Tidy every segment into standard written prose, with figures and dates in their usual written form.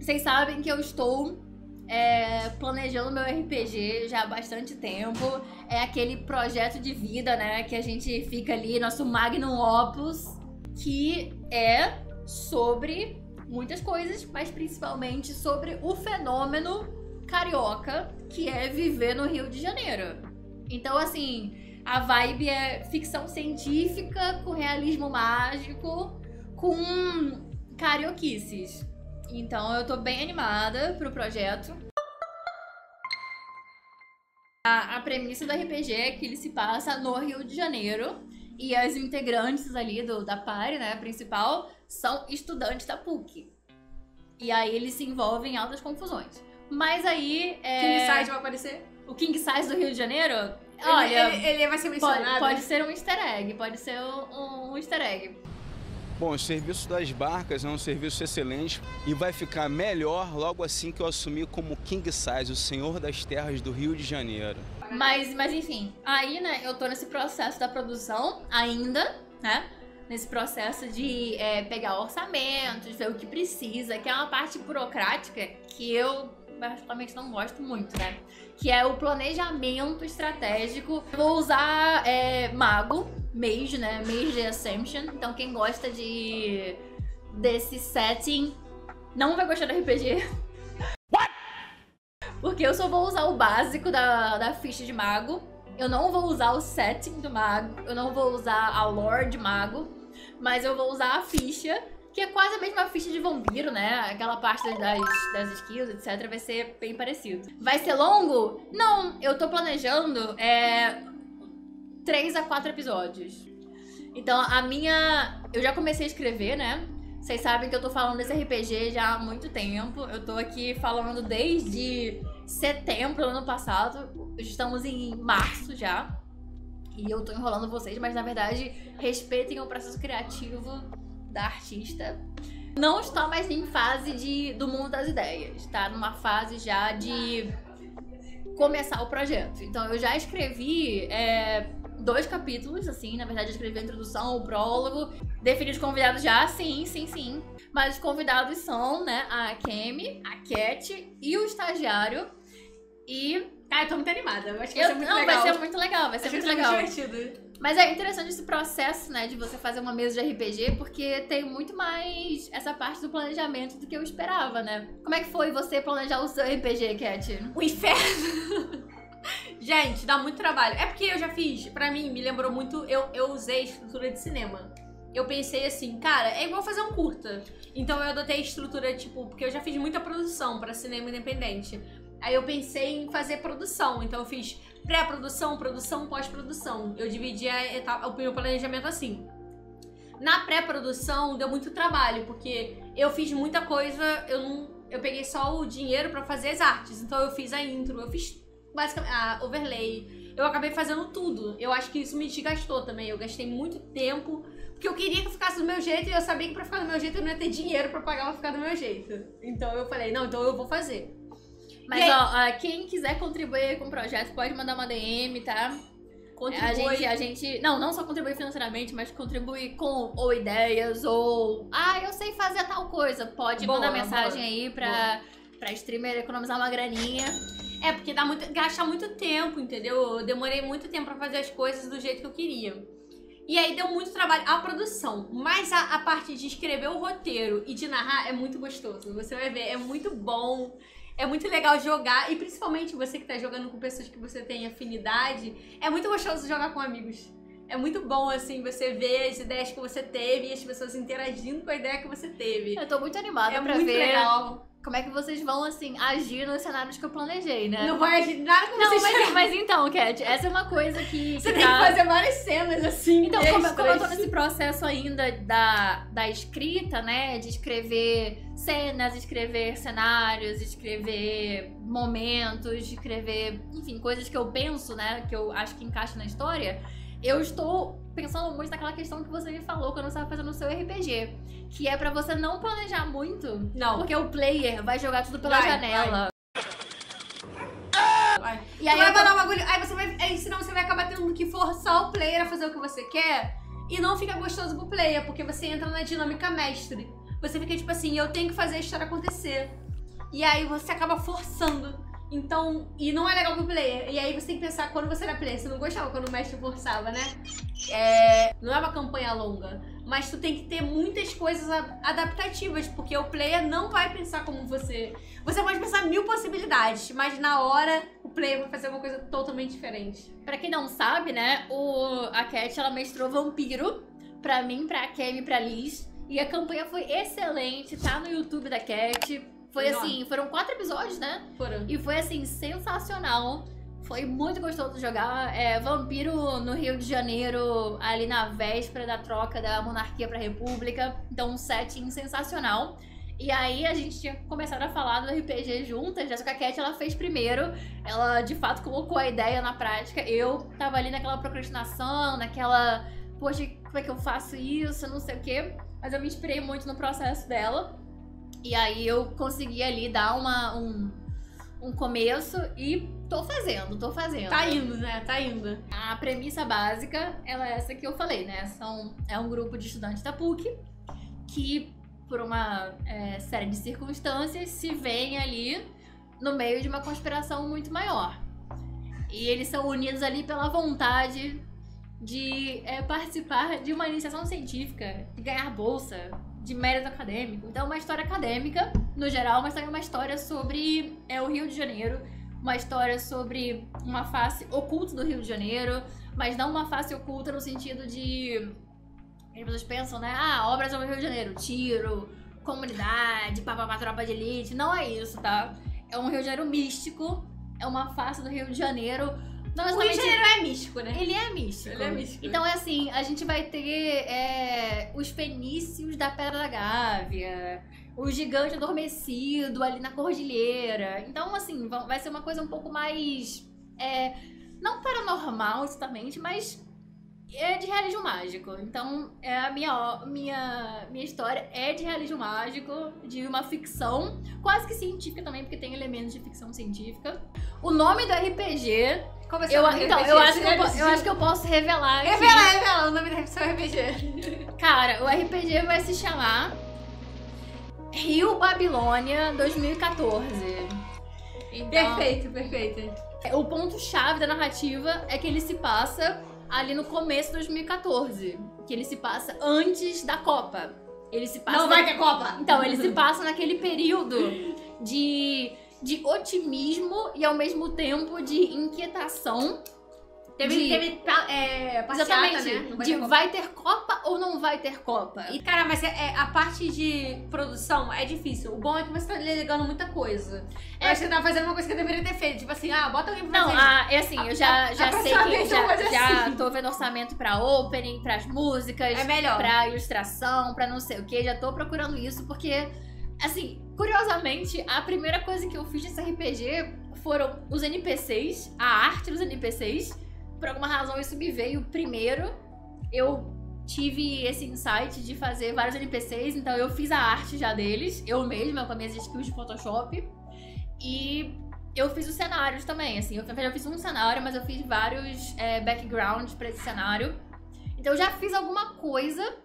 Vocês sabem que eu estou planejando meu RPG já há bastante tempo. É aquele projeto de vida, né? Que a gente fica ali, nosso magnum opus, que é sobre muitas coisas, mas principalmente sobre o fenômeno carioca, que é viver no Rio de Janeiro. Então, assim, a vibe é ficção científica com realismo mágico, com carioquices. Então eu tô bem animada pro projeto. A premissa do RPG é que ele se passa no Rio de Janeiro e as integrantes ali da party, né, principal, são estudantes da PUC. E aí eles se envolvem em altas confusões. Mas aí... King Size vai aparecer? O King Size do Rio de Janeiro? Olha, ele vai ser mencionado. Pode ser um easter egg, pode ser um easter egg. Bom, o serviço das barcas é um serviço excelente e vai ficar melhor logo assim que eu assumir como King Size, o senhor das terras do Rio de Janeiro. Mas enfim, aí, né, eu tô nesse processo da produção ainda, né? Nesse processo de pegar orçamentos, ver o que precisa, que é uma parte burocrática que eu particularmente não gosto muito, né? Que é o planejamento estratégico. Eu vou usar Mage, né? Mage de Ascension. Então quem gosta desse setting não vai gostar do RPG. What? Porque eu só vou usar o básico da ficha de mago. Eu não vou usar o setting do mago. Eu não vou usar a lore de mago. Mas eu vou usar a ficha, que é quase a mesma ficha de vampiro, né? Aquela parte das skills, etc. Vai ser bem parecido. Vai ser longo? Não, eu tô planejando 3 a 4 episódios. Então eu já comecei a escrever, né? Vocês sabem que eu tô falando desse RPG já há muito tempo. Eu tô aqui falando desde setembro do ano passado. Estamos em março já. E eu tô enrolando vocês, mas na verdade respeitem o processo criativo da artista. Não está mais em fase do mundo das ideias, tá numa fase já de começar o projeto. Então eu já escrevi 2 capítulos, assim, na verdade eu escrevi a introdução, o prólogo, defini os convidados já, sim. Mas os convidados são, né, a Kemi, a Cat e o estagiário. E... Ah, eu tô muito animada. Eu acho que vai ser muito legal. Vai ser muito legal, vai ser muito legal. Muito divertido. Mas é interessante esse processo, né, de você fazer uma mesa de RPG, porque tem muito mais essa parte do planejamento do que eu esperava, né? Como é que foi você planejar o seu RPG, Cat? O inferno! Gente, dá muito trabalho. É porque eu já fiz, pra mim, me lembrou muito, eu usei estrutura de cinema. Eu pensei assim, cara, é igual fazer um curta. Então eu adotei a estrutura, tipo, porque eu já fiz muita produção pra cinema independente. Aí eu pensei em fazer produção, então eu fiz pré-produção, produção, pós-produção. Eu dividi o meu planejamento assim. Na pré-produção deu muito trabalho, porque eu fiz muita coisa, eu peguei só o dinheiro pra fazer as artes. Então eu fiz a intro, eu fiz basicamente a overlay. Eu acabei fazendo tudo. Eu acho que isso me desgastou também. Eu gastei muito tempo, porque eu queria que ficasse do meu jeito e eu sabia que pra ficar do meu jeito eu não ia ter dinheiro pra pagar pra ficar do meu jeito. Então eu falei, não, então eu vou fazer. Mas quem quiser contribuir com o projeto pode mandar uma DM, tá? Contribui. A gente não só contribui financeiramente, mas contribui com ou ideias ou... eu sei fazer tal coisa. Pode mandar mensagem aí pra streamer economizar uma graninha. É, porque gasta muito tempo, entendeu? Eu demorei muito tempo pra fazer as coisas do jeito que eu queria. E aí deu muito trabalho a produção. Mas a parte de escrever o roteiro e de narrar é muito gostoso. Você vai ver, é muito bom. É muito legal jogar, e principalmente você que tá jogando com pessoas que você tem afinidade, é muito gostoso jogar com amigos. É muito bom, assim, você ver as ideias que você teve e as pessoas interagindo com a ideia que você teve. Eu tô muito animada pra ver. É muito legal. Como é que vocês vão, assim, agir nos cenários que eu planejei, né? Não vai agir nada como vocês mas então, Cat, essa é uma coisa que... Você tem que fazer várias cenas, assim, então, como eu tô nesse processo ainda da escrita, né? De escrever cenas, escrever cenários, escrever momentos, escrever, enfim, coisas que eu penso, né? Que eu acho que encaixam na história. Eu estou pensando muito naquela questão que você me falou quando você estava fazendo o seu RPG. Que é pra você não planejar muito. Não. Porque o player vai jogar tudo pela janela. Vai. E aí vai mandar um bagulho. Aí senão você vai acabar tendo que forçar o player a fazer o que você quer. E não fica gostoso pro player, porque você entra na dinâmica mestre. Você fica tipo assim, eu tenho que fazer a história acontecer. e aí você acaba forçando. Então, e não é legal pro player. E aí você tem que pensar, quando você era player, você não gostava quando o mestre forçava, né? Não é uma campanha longa, mas tu tem que ter muitas coisas adaptativas, porque o player não vai pensar como você. Você pode pensar 1000 possibilidades, mas na hora o player vai fazer uma coisa totalmente diferente. Pra quem não sabe, né, a Cat, ela mestrou Vampiro pra mim, pra Kemi e pra Liz. E a campanha foi excelente, tá no YouTube da Cat. Foi assim, foram 4 episódios, né? Foram. E foi assim, sensacional. Foi muito gostoso jogar. Vampiro no Rio de Janeiro, ali na véspera da troca da monarquia pra república. Então um setting sensacional. E aí a gente tinha começado a falar do RPG juntas. Jessica Cat, ela fez primeiro. Ela de fato colocou a ideia na prática. Eu tava ali naquela procrastinação, naquela... Poxa, como é que eu faço isso? Não sei o quê. Mas eu me inspirei muito no processo dela. E aí eu consegui ali dar um começo e tô fazendo. Tá indo, né? Tá indo. A premissa básica, ela é essa que eu falei, né? É um grupo de estudantes da PUC que, por uma série de circunstâncias, se veem ali no meio de uma conspiração muito maior. E eles são unidos ali pela vontade de participar de uma iniciação científica, de ganhar bolsa, de mérito acadêmico. Então, uma história acadêmica, no geral, mas também uma história sobre o Rio de Janeiro, uma história sobre uma face oculta do Rio de Janeiro, mas não uma face oculta no sentido de... As pessoas pensam, né? Obras sobre o Rio de Janeiro, tiro, comunidade, papapá, tropa de elite. Não é isso, tá? É um Rio de Janeiro místico, é uma face do Rio de Janeiro... O Rio de Janeiro é místico, né? Ele é místico. Então é assim, a gente vai ter os fenícios da Pedra da Gávea, o gigante adormecido ali na cordilheira. Então, assim, vai ser uma coisa um pouco mais... não paranormal, exatamente, mas de realismo mágico. Então, a minha história é de realismo mágico, de uma ficção, quase que científica também, porque tem elementos de ficção científica. O nome do RPG... Eu acho que eu posso revelar aqui. Revela o nome do seu RPG. Cara, o RPG vai se chamar Rio Babilônia 2014. Então, Perfeito. O ponto-chave da narrativa é que ele se passa ali no começo de 2014. Que ele se passa antes da Copa. Ele se passa... Não vai ter Copa! Então, ele se passa naquele período de otimismo e ao mesmo tempo de inquietação. Teve passeata, exatamente, né? Vai ter Copa ou não vai ter Copa? E, cara, mas a parte de produção é difícil. O bom é que você tá delegando muita coisa. Eu acho que você tá fazendo uma coisa que eu deveria ter feito. Tipo assim, bota alguém pra fazer. Não, é assim, eu já sei que já assim. tô vendo orçamento pra opening, pras músicas, É melhor. pra ilustração, pra não sei o que. Já tô procurando isso porque, assim, curiosamente, a primeira coisa que eu fiz nesse RPG foram os NPCs, a arte dos NPCs. Por alguma razão isso me veio primeiro. Eu tive esse insight de fazer vários NPCs, então eu fiz a arte já deles, eu mesma, com as minhas skills de Photoshop. E eu fiz os cenários também, assim, eu fiz um cenário, mas eu fiz vários backgrounds pra esse cenário. Então eu já fiz alguma coisa,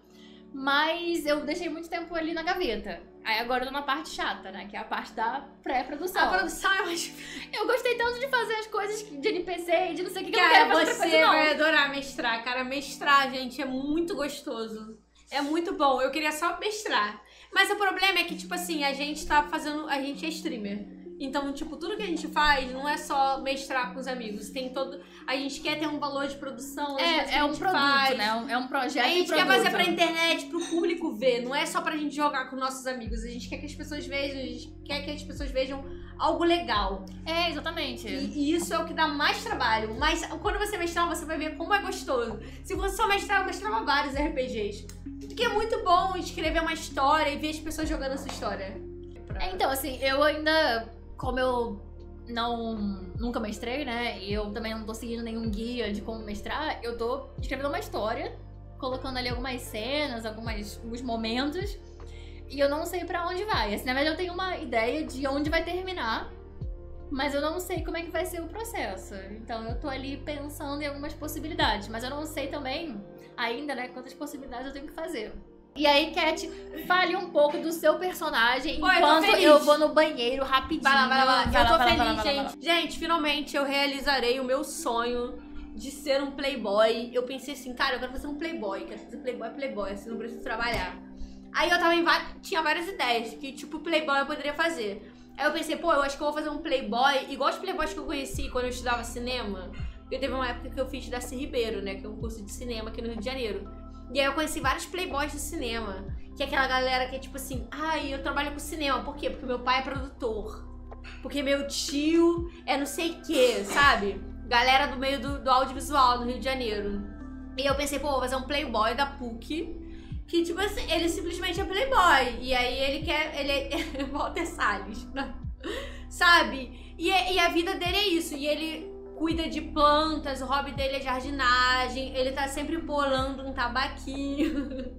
mas eu deixei muito tempo ali na gaveta. Aí agora eu tô na parte chata, né? Que é a parte da pré-produção. A produção é mais... Eu gostei tanto de fazer as coisas de NPC e de não sei o que eu não Cara, quero fazer você pré-produção, não. vai adorar mestrar. Cara, mestrar, gente, é muito gostoso. É muito bom. Eu queria só mestrar. Mas o problema é que, tipo assim, a gente é streamer. Então, tipo, tudo que a gente faz não é só mestrar com os amigos. Tem todo... A gente quer ter um valor de produção. É um produto, faz. né? É um projeto. A gente de quer produto. fazer pra internet, pro público ver. Não é só pra gente jogar com nossos amigos. A gente quer que as pessoas vejam. A gente quer que as pessoas vejam algo legal. Exatamente. E isso é o que dá mais trabalho. Mas quando você mestrar, você vai ver como é gostoso. Se você só mestrar, eu mestrava vários RPGs. Porque é muito bom escrever uma história e ver as pessoas jogando essa história. Então, assim, eu ainda... Como eu nunca mestrei, né? E eu também não tô seguindo nenhum guia de como mestrar. Eu tô escrevendo uma história, colocando ali algumas cenas, alguns momentos. E eu não sei pra onde vai. Assim, na verdade, eu tenho uma ideia de onde vai terminar. Mas eu não sei como é que vai ser o processo. Então eu tô ali pensando em algumas possibilidades. Mas eu não sei também ainda, né, quantas possibilidades eu tenho que fazer. E aí, Cat, fale um pouco do seu personagem Pô, eu tô enquanto feliz. eu vou no banheiro rapidinho. Vai lá. Eu tô feliz, vai lá. gente. Gente, finalmente eu realizarei o meu sonho de ser um playboy. Eu pensei assim, cara, eu quero fazer um playboy. Quero fazer playboy, assim, não preciso trabalhar. Aí eu tava tinha várias ideias que, tipo, playboy eu poderia fazer. Aí eu pensei, pô, eu acho que eu vou fazer um playboy igual os playboys que eu conheci quando eu estudava cinema. Porque teve uma época que eu fiz Darcy Ribeiro, né, que é um curso de cinema aqui no Rio de Janeiro. E aí eu conheci vários playboys de cinema. Que é aquela galera que é tipo assim, ai, eu trabalho com cinema. Por quê? Porque meu pai é produtor. Porque meu tio é não sei o quê, sabe? Galera do meio do audiovisual no Rio de Janeiro. E eu pensei, pô, vou fazer um playboy da PUC. Que, tipo assim, ele simplesmente é playboy. E aí ele é Walter Salles. Sabe? E a vida dele é isso. E ele cuida de plantas, o hobby dele é jardinagem. Ele tá sempre bolando um tabaquinho.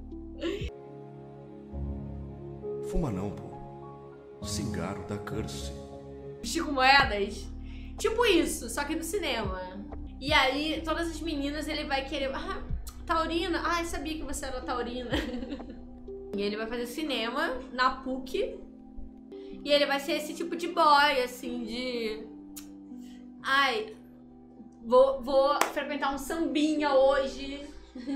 Fuma não, pô. Cigarro dá câncer. Chico Moedas. Tipo isso, só que no cinema. E aí, todas as meninas ele vai querer... Ah, taurina? Ah, eu sabia que você era taurina. E ele vai fazer cinema na PUC. E ele vai ser esse tipo de boy, assim, de... Ai, vou frequentar um sambinha hoje.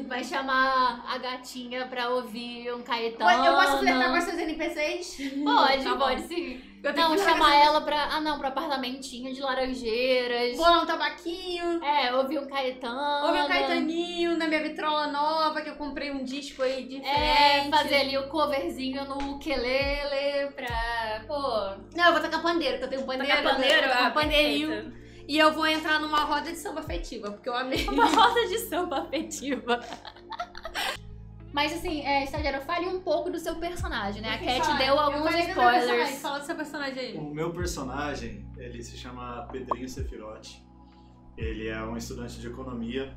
Vai chamar a gatinha pra ouvir um Caetano. Eu posso flertar com essas NPCs? Pode, Tá bom. pode sim. Eu tenho Não, que chamar ela pra... pro apartamentinho de laranjeiras. bolar um tabaquinho. Ouvir um Caetano. Ouvir um Caetaninho na minha vitrola nova, que eu comprei um disco aí diferente. Fazer ali o coverzinho no ukulele pra... Pô... Não, eu vou tacar pandeiro, que eu tenho pandeiro. Tacar pandeiro? Eu vou Ah, um pandeirinho. perfeito. E eu vou entrar numa roda de samba afetiva, porque eu amei. Uma roda de samba afetiva. Mas assim, estagiário, fale um pouco do seu personagem, né? A Cat deu alguns spoilers. Fala do seu personagem aí. O meu personagem, ele se chama Pedrinho Sefirote. Ele é um estudante de economia,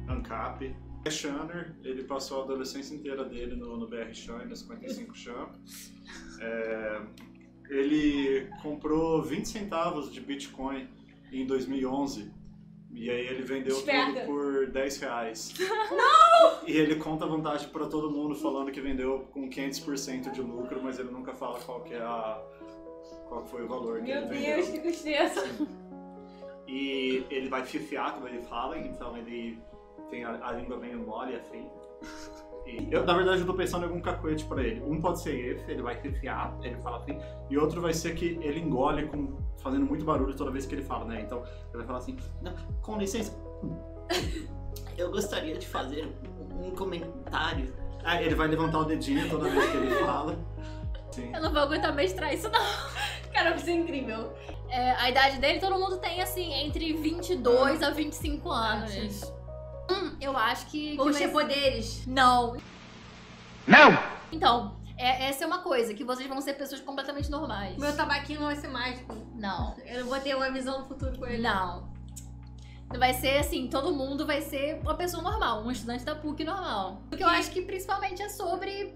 ANCAP. É Shanner, ele passou a adolescência inteira dele no BR Chan, no 55 Chan. Ele comprou 20 centavos de Bitcoin em 2011. E aí ele vendeu Esperta. tudo por 10 reais. Não! E ele conta a vantagem pra todo mundo falando que vendeu com 500% de lucro, mas ele nunca fala qual foi o valor que ele vendeu. Meu Deus, que tristeza. E ele vai fifiar quando ele fala, então ele tem a língua meio mole assim. Na verdade, eu tô pensando em algum cacuete pra ele. Um pode ser esse, ele vai fifiar, ele fala assim, e outro vai ser que ele engole fazendo muito barulho toda vez que ele fala, né? Então, ele vai falar assim, não, com licença, eu gostaria de fazer um comentário. Aí ele vai levantar o dedinho toda vez que ele fala. Sim. Eu não vou aguentar mestrar isso, não. Cara, isso é incrível. A idade dele, todo mundo tem, assim, entre 22 a 25 anos. Eu acho que... Vamos vai ter poderes. Não. Não! Então, essa é uma coisa, que vocês vão ser pessoas completamente normais. Meu tabaquinho não vai ser mágico. Não. Eu não vou ter uma visão do futuro com ele. Não. Vai ser assim, todo mundo vai ser uma pessoa normal, um estudante da PUC normal. Porque eu acho que principalmente é sobre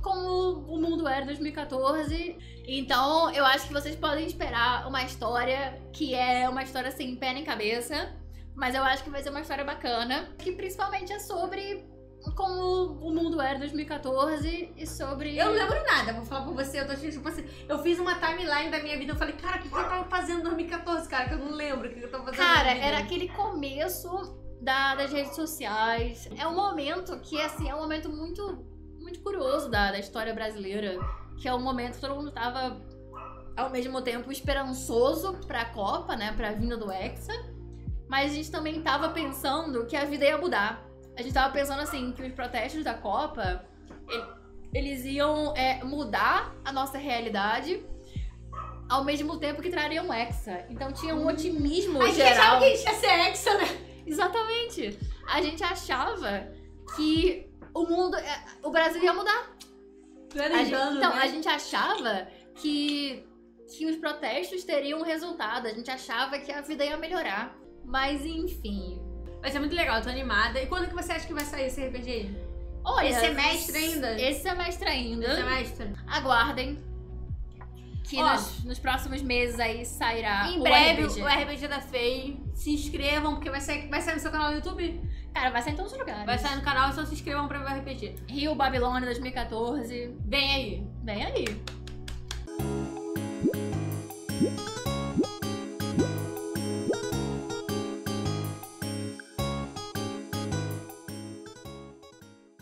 como o mundo era em 2014. Então, eu acho que vocês podem esperar uma história que é uma história assim, pé nem cabeça. Mas eu acho que vai ser uma história bacana, que principalmente é sobre como o mundo era em 2014 e sobre... Eu não lembro nada, vou falar pra você, eu tô tipo assim, eu fiz uma timeline da minha vida, eu falei, cara, o que eu tava fazendo em 2014, cara, que eu não lembro o que eu tava fazendo. Cara, na vida. era aquele começo das redes sociais. É um momento que, assim, é um momento muito, muito curioso da história brasileira, que é um momento que todo mundo tava, ao mesmo tempo, esperançoso pra Copa, né, pra vinda do Hexa, mas a gente também tava pensando que a vida ia mudar. A gente tava pensando, assim, que os protestos da Copa, eles iam mudar a nossa realidade ao mesmo tempo que trariam Hexa. Então tinha um otimismo A gente geral. achava que a gente ia ser Hexa, né? Exatamente. A gente achava que o Brasil ia mudar. A gente achava que os protestos teriam um resultado. A gente achava que a vida ia melhorar. Mas enfim. Vai ser muito legal, eu tô animada. E quando que você acha que vai sair esse RPG aí? Olha, Esse semestre ainda? Esse semestre ainda. Esse semestre? Aguardem. Que Ó, nos próximos meses aí sairá Em o breve, RPG. o RPG da FEI. Se inscrevam, porque vai sair no seu canal no YouTube. Cara, vai sair em todos os lugares. Vai sair no canal, então se inscrevam pra ver o RPG. Rio Babilônia 2014. Vem aí. Vem aí.